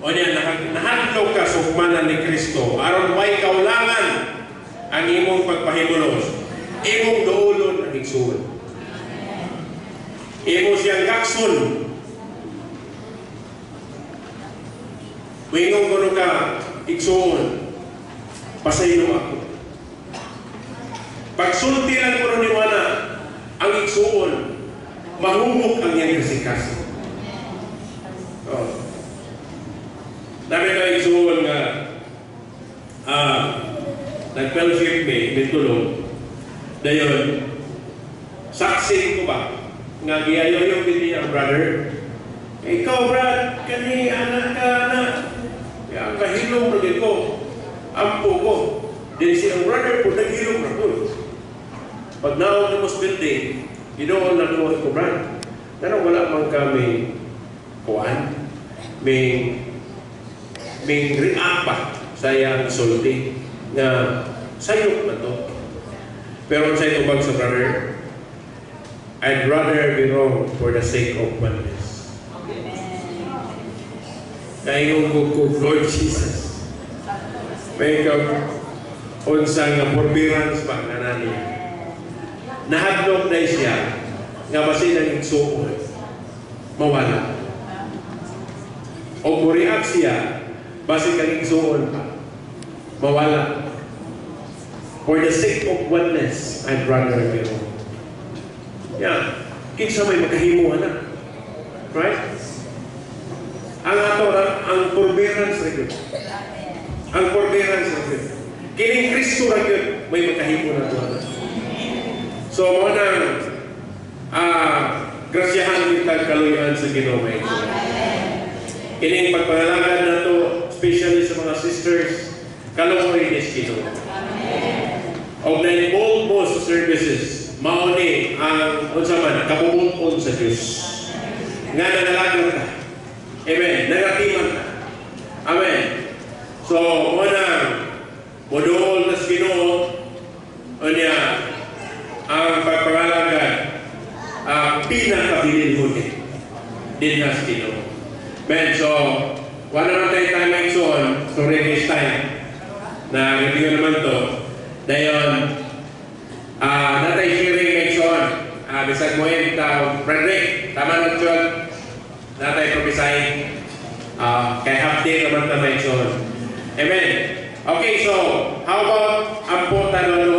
O niya, nahadlok ka sa humanan ni Kristo. Aron may kaulangan ang imong pagpahimulos. Imong doolon ang igsuon. Imo siyang kakson. Wingong kuno ka, igsuon. Pasaylo ako. Pagsulti lang kuno ni Wana, ang igsuon, mahumok ang iyang kasikaso. Dami ka igsuon nga, nag-fellowship me, bitulong. Dayon, saksi ko ba? Nga giyayoyo din ang brother. Ikaw, Brad, kani anak ka na. Kaya kahilong rin ko. Ampo ko. Din siyang brother po, naghilong na ko. Pag naon na mas building, ginoon na ko, Brad. Pero wala man kami kuhan. May react pa sa iyang sulti na sayok na to. Pero sa ito bang sa brother, I'd rather be wrong for the sake of oneness. Kayong ko, Lord Jesus. May unsang forbearance pa na namin. Nahadlok na siya nga basin ang igsuon, mawala. O muriak siya, basin kang igsuon pa, mawala. For the sake of oneness, I'd rather be wrong. Yeah, kinsa may makahimuhan na. Right? Ang ato, ang forbearance na yun. Ang forbearance na yun. Kining Kristo na yun, may makahimuhan na ito. So, mga nang grasyahan kita kaluyan sa Ginoo. Kining pagpangalagan na ito, especially sa mga sisters, kaluoy ni Ginoo. Og na-involve mo sa services, mauni ang unsaman kabubuton sa Diyos. Nga nanalagan ka. Amen. Nagatiman ka. Amen. So, muna, modol na sa Ginoo, niya, ang pagpangalagan, pinakabilin mo din na sa Ginoo. Amen. So, wala naman tayo time action, story this time, na review naman to. Dayon, natay sharing action. Bisag mo yun, Frederick, tama na dyan. Natay propisahin. Kay half-day naman na action. Amen. Okay, so, how about ang po tanong